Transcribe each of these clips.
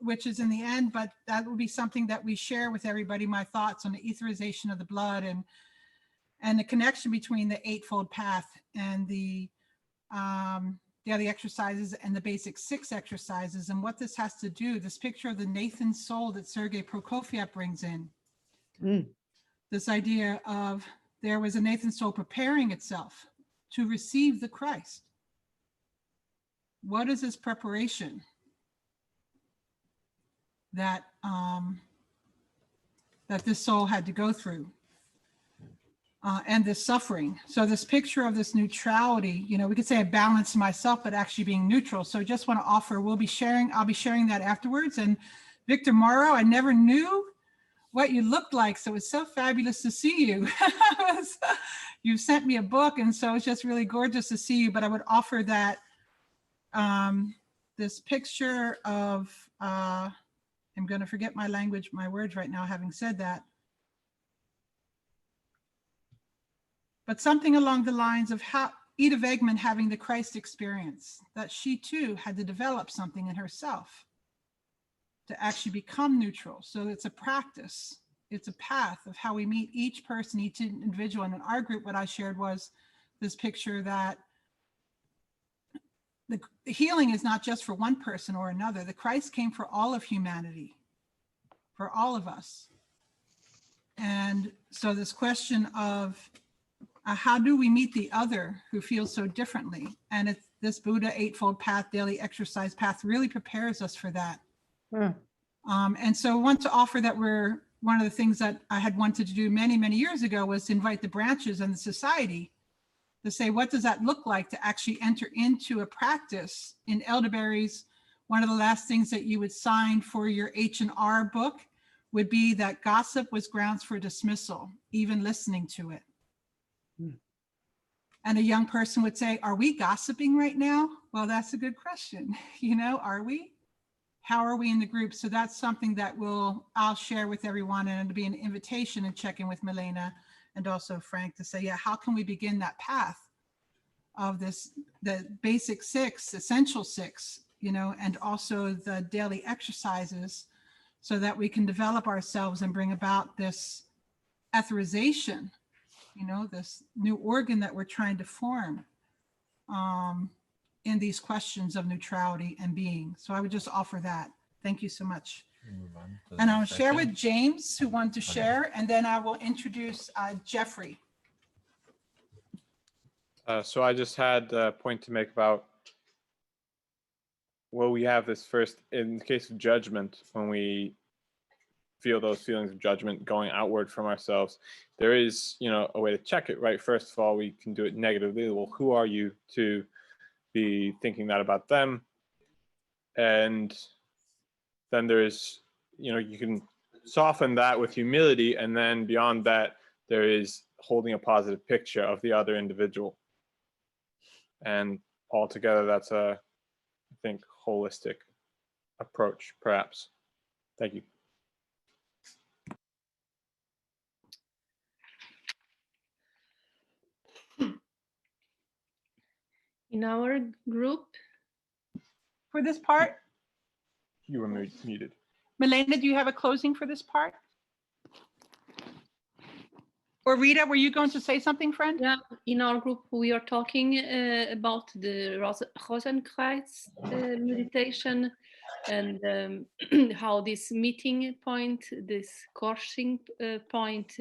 which is in the end, but that will be something that we share with everybody, my thoughts on the etherization of the blood and the connection between the eightfold path and the daily exercises and the basic 6 exercises, and what this has to do, this picture of the Nathan soul that Sergei Prokofiev brings in. This idea of there was a Nathan soul preparing itself to receive the Christ. What is this preparation that that this soul had to go through? And this suffering. So this picture of this neutrality, you know, we could say I balance myself, but actually being neutral. So I just want to offer, I'll be sharing that afterwards. And Victor Morrow, I never knew what you looked like. So it's so fabulous to see you. You sent me a book, and so it's just really gorgeous to see you. But I would offer that this picture of, I'm going to forget my language, my words right now, having said that. But something along the lines of how Ita Wegman having the Christ experience, that she too had to develop something in herself to actually become neutral. So it's a practice, it's a path of how we meet each person, each individual. And in our group, what I shared was this picture that the healing is not just for one person or another. The Christ came for all of humanity, for all of us. And so this question of how do we meet the other who feels so differently? And it's this Buddha Eightfold Path, daily exercise path really prepares us for that. And so I want to offer that one of the things that I had wanted to do many, many years ago was to invite the branches and the society to say, what does that look like to actually enter into a practice? In elderberries, one of the last things that you would sign for your H&R book would be that gossip was grounds for dismissal, even listening to it. And a young person would say, are we gossiping right now? Well, that's a good question. You know, are we? How are we in the group? So that's something that I'll share with everyone, and it'll be an invitation and check in with Milena and also Frank to say, yeah, how can we begin that path of this, the basic 6, essential 6, you know, and also the daily exercises so that we can develop ourselves and bring about this etherization, you know, this new organ that we're trying to form in these questions of neutrality and being. So I would just offer that. Thank you so much. And I'll share with James, who wanted to share, and then I will introduce Geoffrey. So I just had a point to make about, well, we have this first, in the case of judgment, when we feel those feelings of judgment going outward from ourselves, there is, you know, a way to check it, right? First of all, we can do it negatively. Well, who are you to be thinking that about them? And then there's, you know, you can soften that with humility, and then beyond that, there is holding a positive picture of the other individual. And altogether, that's a, I think, holistic approach, perhaps. Thank you. In our group, For this part, You were muted. Milena, do you have a closing for this part? Or Rita, were you going to say something, friend? yeah, in our group, we are talking about the Rosencratz meditation, and how this meeting point, this coursing point,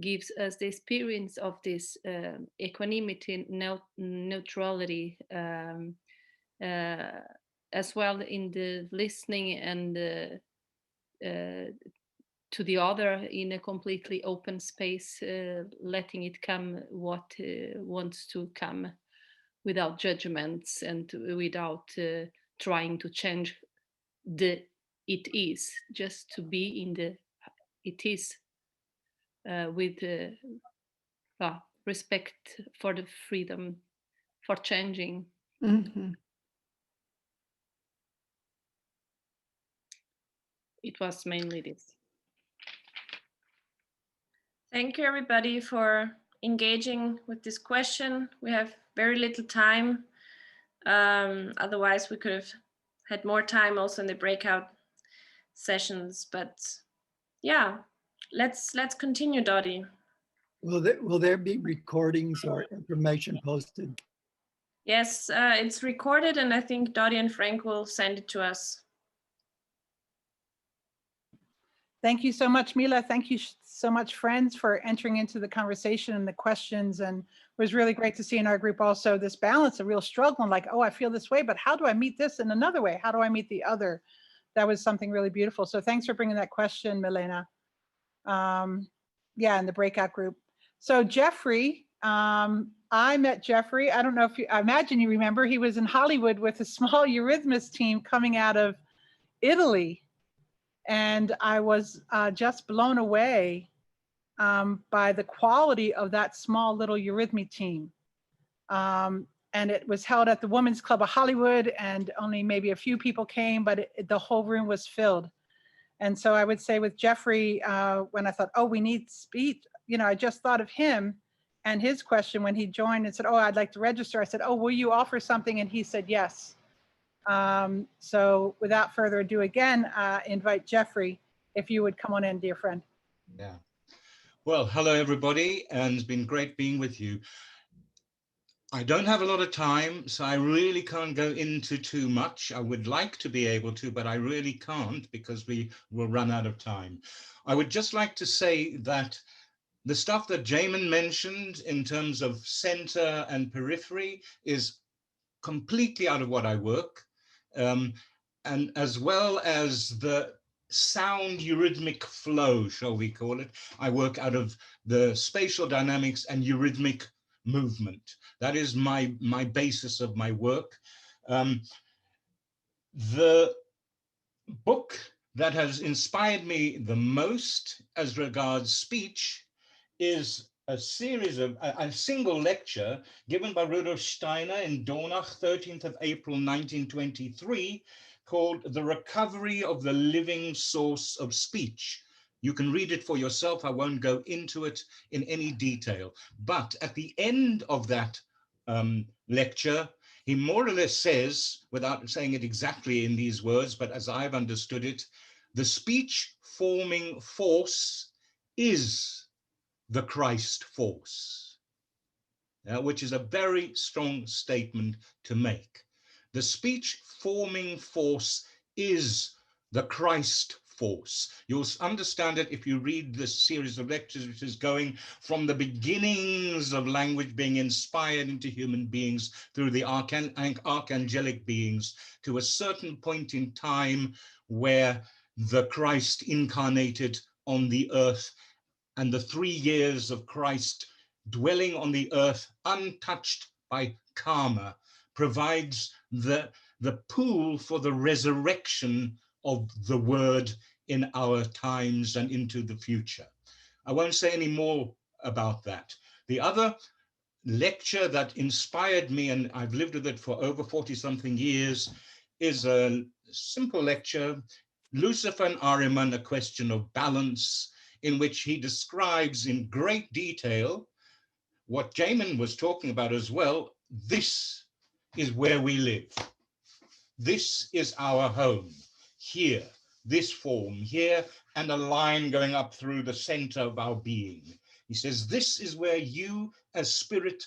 gives us the experience of this equanimity, neutrality, as well in the listening and to the other in a completely open space, letting it come what wants to come without judgments and without trying to change the it is, just to be in the it is, with respect for the freedom for changing. Mm-hmm. It was mainly this. Thank you, everybody, for engaging with this question. We have very little time. Otherwise, we could have had more time also in the breakout sessions. But yeah, let's continue, Dottie. Will there be recordings or information posted? Yes, it's recorded, and I think Dottie and Frank will send it to us. Thank you so much, Mila. Thank you so much, friends, for entering into the conversation and the questions. And it was really great to see in our group also this balance, a real struggle, and like, oh, I feel this way, but how do I meet this in another way? How do I meet the other? That was something really beautiful. So thanks for bringing that question, Milena. Yeah, in the breakout group. So Geoffrey, I met Geoffrey. I don't know if you, I imagine you remember, he was in Hollywood with a small Eurythmus team coming out of Italy. And I was just blown away by the quality of that small little Eurythmy team. And it was held at the Women's Club of Hollywood, and only maybe a few people came, but the whole room was filled. And so I would say with Geoffrey, when I thought, oh, we need speech, you know, I just thought of him and his question when he joined and said, oh, I'd like to register. I said, oh, will you offer something? And he said, yes. So without further ado, again, invite Geoffrey, if you would come on in, dear friend. Yeah. Well, hello, everybody, and it's been great being with you. I don't have a lot of time, so I really can't go into too much. I would like to be able to, but I really can't because we will run out of time. I would just like to say that the stuff that Jamin mentioned in terms of center and periphery is completely out of what I work, and as well as the sound eurythmic flow, shall we call it. I work out of the spatial dynamics and eurythmic movement. That is my basis of my work. The book that has inspired me the most as regards speech is a series of a single lecture given by Rudolf Steiner in Dornach, 13th of April, 1923, called The Recovery of the Living Source of Speech. You can read it for yourself. I won't go into it in any detail. But at the end of that lecture, he more or less says, without saying it exactly in these words, but as I've understood it, the speech forming force is the Christ force, which is a very strong statement to make. The speech forming force is the Christ force. You'll understand it if you read this series of lectures, which is going from the beginnings of language being inspired into human beings through the archangelic beings to a certain point in time where the Christ incarnated on the earth, and the 3 years of Christ dwelling on the earth untouched by karma provides the pool for the resurrection of the word in our times and into the future. I won't say any more about that. The other lecture that inspired me, and I've lived with it for over 40-something years, is a simple lecture, Lucifer and Ahriman, A Question of Balance, in which he describes in great detail what Jamin was talking about as well. This is where we live. This is our home, here, this form here, and a line going up through the center of our being. He says, this is where you as spirit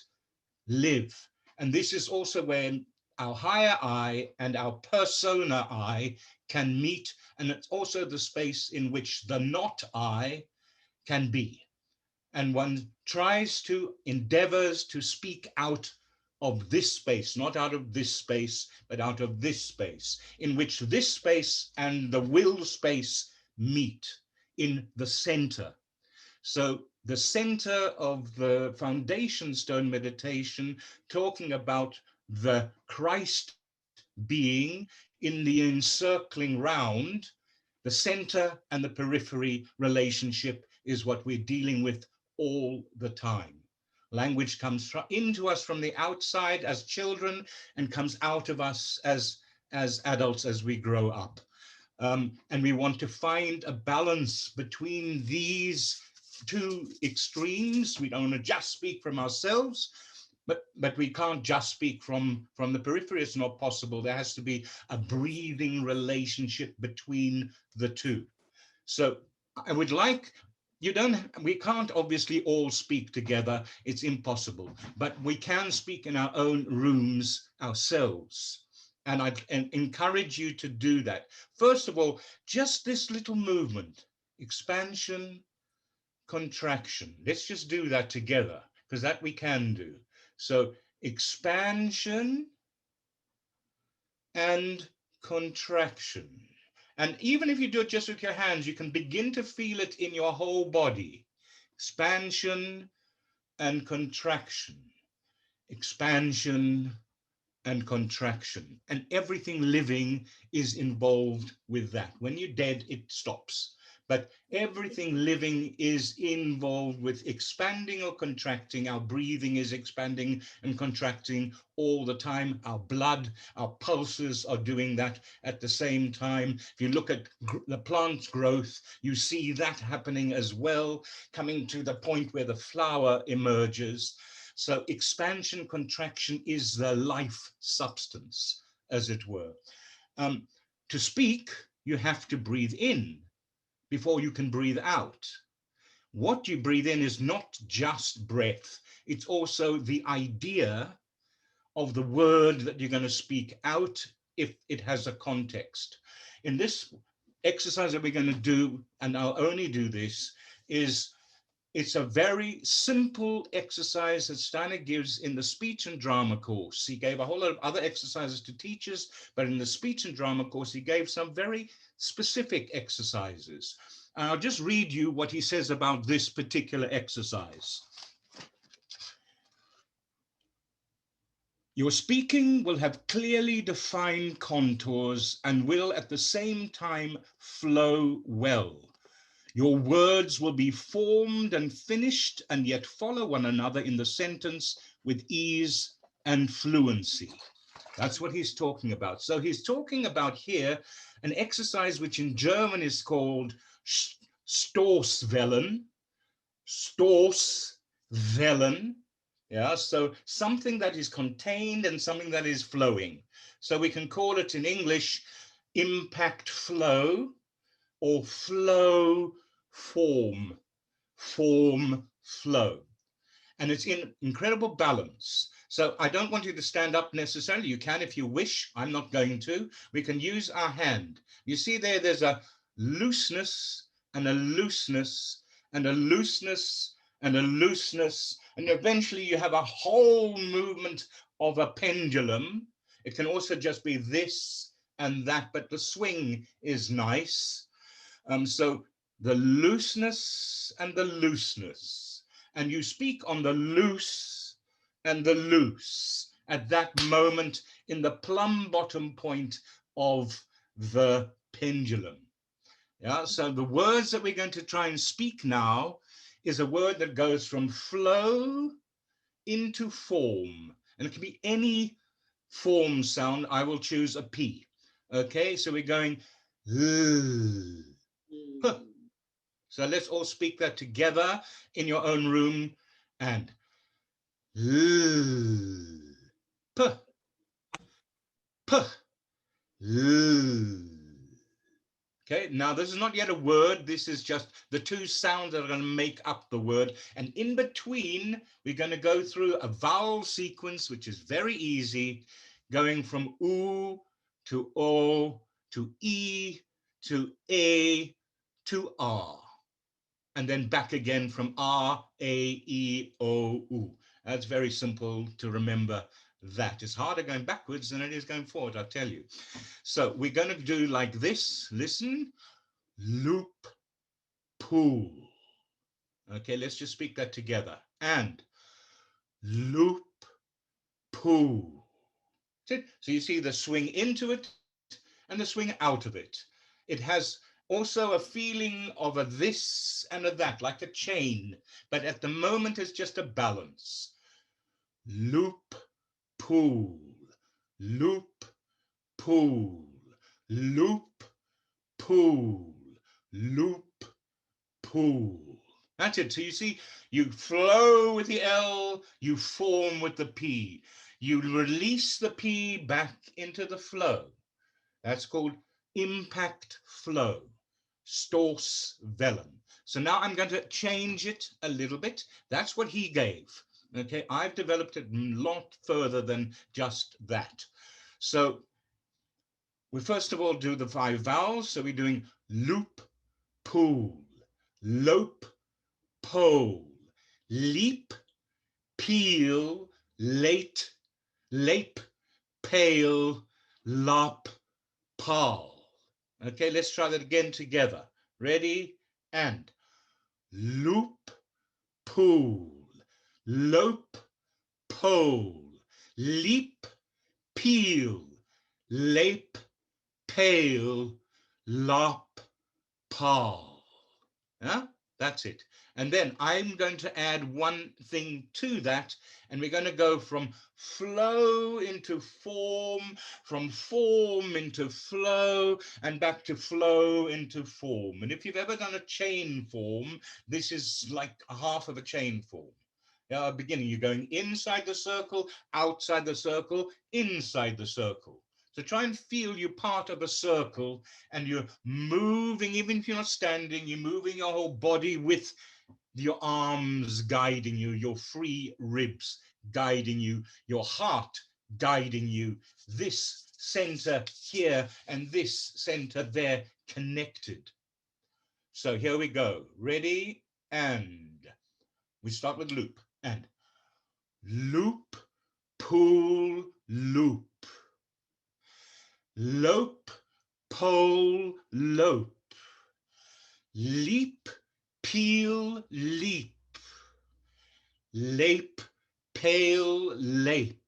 live. And this is also where our higher I and our persona I can meet. And it's also the space in which the not I can be. And one endeavors to speak out of this space, not out of this space, but out of this space, in which this space and the will space meet in the center. So the center of the foundation stone meditation, talking about the Christ being in the encircling round, the center and the periphery relationship is what we're dealing with all the time. Language comes into us from the outside as children and comes out of us as adults as we grow up. And we want to find a balance between these two extremes. We don't want to just speak from ourselves, But we can't just speak from the periphery. It's not possible. There has to be a breathing relationship between the two. So I would like, we can't obviously all speak together. It's impossible, but we can speak in our own rooms ourselves. And I encourage you to do that. First of all, just this little movement, expansion, contraction. Let's just do that together, because that we can do. So expansion and contraction. And even if you do it just with your hands, you can begin to feel it in your whole body. Expansion and contraction. Expansion and contraction. And everything living is involved with that. When you're dead, it stops. But everything living is involved with expanding or contracting. Our breathing is expanding and contracting all the time. Our blood, our pulses are doing that at the same time. If you look at the plant's growth, you see that happening as well, coming to the point where the flower emerges. So expansion, contraction is the life substance, as it were. To speak, you have to breathe in before you can breathe out. What you breathe in is not just breath. It's also the idea of the word that you're going to speak out if it has a context. In this exercise that we're going to do, and I'll only do this, it's a very simple exercise that Steiner gives in the speech and drama course. He gave a whole lot of other exercises to teachers, but in the speech and drama course, he gave some very specific exercises. And I'll just read you what he says about this particular exercise. Your speaking will have clearly defined contours and will at the same time flow well. Your words will be formed and finished and yet follow one another in the sentence with ease and fluency. That's what he's talking about. So he's talking about here an exercise which in German is called Stoßwellen. Stoßwellen. Yeah, so something that is contained and something that is flowing. So we can call it in English impact flow or flow form, form flow. And it's in incredible balance. So I don't want you to stand up necessarily. You can if you wish. I'm not going to. We can use our hand. You see there's a looseness and a looseness and a looseness and a looseness. And eventually you have a whole movement of a pendulum. It can also just be this and that, but the swing is nice. So the looseness and the looseness. And you speak on the loose and the loose at that moment in the plumb bottom point of the pendulum. Yeah, so the words that we're going to try and speak now is a word that goes from flow into form. And it can be any form sound. I will choose a P. Okay, so we're going huh. So let's all speak that together in your own room. And p, p, okay, now this is not yet a word. This is just the two sounds that are going to make up the word. And in between, we're going to go through a vowel sequence, which is very easy, going from U to O to E to A to R. And then back again from R, A, E, O, U. That's very simple to remember that. It's harder going backwards than it is going forward, I'll tell you. So we're going to do like this. Listen. Loop, pool. Okay, let's just speak that together. And loop, pool. So you see the swing into it and the swing out of it. It has also a feeling of a this and a that, like a chain, but at the moment it's just a balance. Loop, pool, loop, pool, loop, pool, loop, pool. That's it. So you see, you flow with the L, you form with the P. You release the P back into the flow. That's called impact flow, Storce Vellum. So now I'm going to change it a little bit. That's what he gave. Okay, I've developed it a lot further than just that. So we first of all do the 5 vowels. So we're doing loop, pool, lope, pole, leap, peel, late, lape, pale, lop, pal. Okay, let's try that again together. Ready? And loop, pool, lope, pole, leap, peel, lape, pale, lop, pal. Yeah, that's it. And then I'm going to add one thing to that, and we're going to go from flow into form, from form into flow, and back to flow into form. And if you've ever done a chain form, this is like a half of a chain form. Beginning, you're going inside the circle, outside the circle, inside the circle. So try and feel you're part of a circle and you're moving, even if you're not standing, you're moving your whole body with your arms guiding you, your free ribs guiding you, your heart guiding you, this center here and this center there connected. So here we go. Ready? And we start with loop. And loop, pull, loop. Lope, pole, lope. Leap, peel, leap. Lape, pale, lape.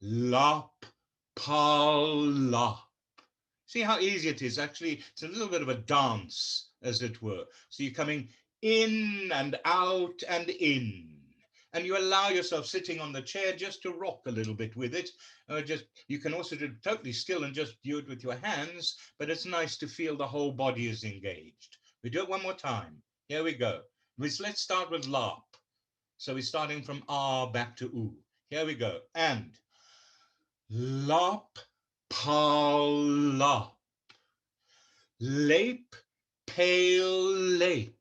Lop, pal, lop. See how easy it is? Actually, it's a little bit of a dance, as it were. So you're coming in and out and in. And you allow yourself sitting on the chair just to rock a little bit with it. You can also do it totally still and just do it with your hands, but it's nice to feel the whole body is engaged. We do it one more time. Here we go. Let's start with lop. So we're starting from R back to U. Here we go. And lop, pal, lop. Lape, pale, lape.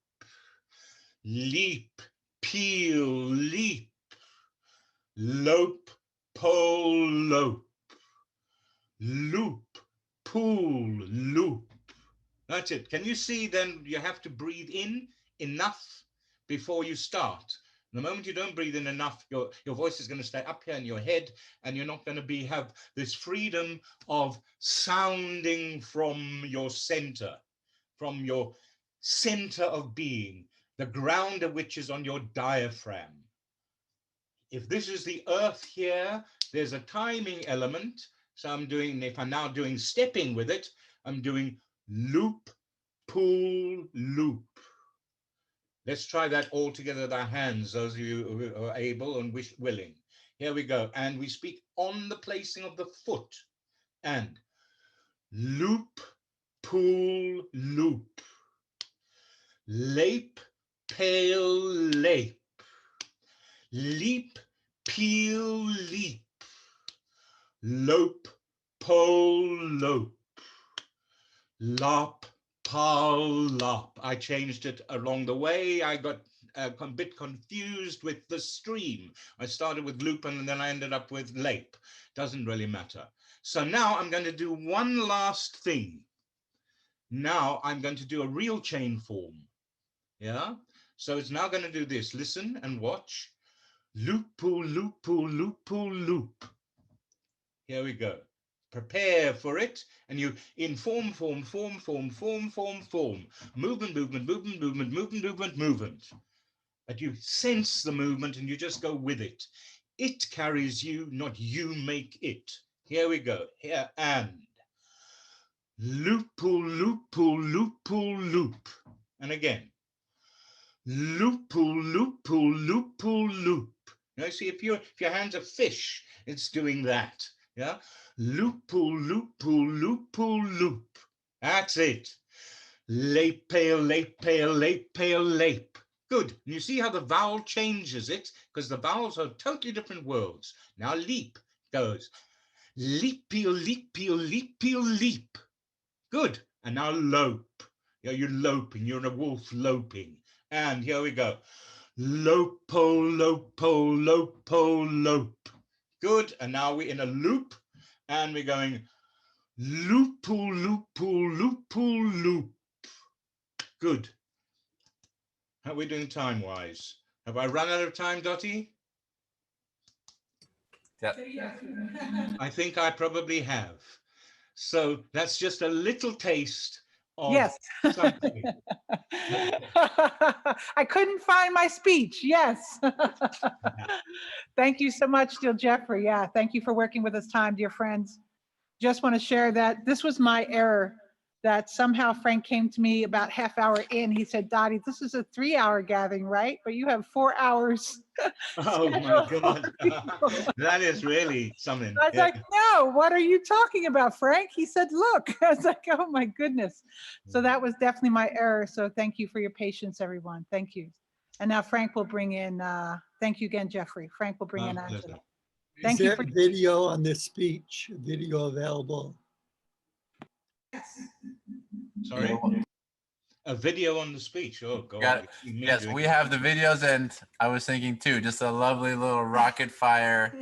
Leap, peel, leap. Lope, pole, lope. Loop, pool, loop. That's it. Can you see then you have to breathe in enough before you start? The moment you don't breathe in enough, your voice is going to stay up here in your head, and you're not going to have this freedom of sounding from your center of being, the ground of which is on your diaphragm. If this is the earth here, there's a timing element. So if I'm now doing stepping with it, I'm doing loop, pull, loop. Let's try that all together with our hands, those of you who are able and willing. Here we go. And we speak on the placing of the foot. And loop, pull, loop. Lape, pale, lape. Leap, peel, leap. Lope, pole, lope. Lop, pal, lop. I changed it along the way. I got a bit confused with the stream. I started with loop and then I ended up with lape. Doesn't really matter. So now I'm going to do one last thing. Now I'm going to do a real chain form. Yeah? So it's now going to do this. Listen and watch. Loop, pull, loop, pull, loop, pull, loop. Here we go. Prepare for it, and you in form. Movement. But you sense the movement and you just go with it. It carries you, not you make it. Here we go. Here and loop, pull, loop, pull, loop, pull, loop. And again. Loop, pull, loop, pull, loop, pull, loop. Now, see, if your hand's a fish, it's doing that. Yeah, loop, pull, loop, pull, loop, pull, loop. That's it. Lape, pale, lape, pale, lape, pale, lape. Good. And you see how the vowel changes it? Because the vowels are totally different worlds. Now leap goes. Leapio, leapio, leapio, leap. Good. And now lope. You're loping. You're a wolf loping. And here we go. Lopo, lopo, lopo, lope. Good. And now we're in a loop. And we're going loopu, loopu, loopu, loop. Good. How are we doing time-wise? Have I run out of time, Dottie? I think I probably have. So that's just a little taste of Yes. something. I couldn't find my speech. Yes. Thank you so much, dear Geoffrey. Yeah, thank you for working with us time, dear friends. Just want to share that this was my error, that somehow Frank came to me about half hour in. He said, Dottie, this is a 3-hour gathering, right? But you have 4 hours. Oh my God. That is really something. I was like, no, what are you talking about, Frank? He said, look. I was like, oh my goodness. So that was definitely my error. So thank you for your patience, everyone. Thank you. And now Frank will bring in, thank you again, Geoffrey. Frank will bring in Angela. Pleasure. Thank Is you there for video on this speech, video available? Sorry? A video on the speech. Oh God. Got it. You see me Yes, doing we it. have the videos, and I was thinking too, just a lovely little rocket fire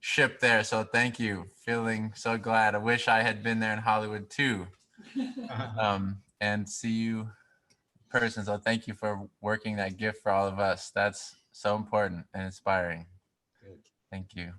ship there. So thank you. Feeling so glad. I wish I had been there in Hollywood too. And see you in person. So thank you for working that gift for all of us. That's so important and inspiring. Good. Thank you.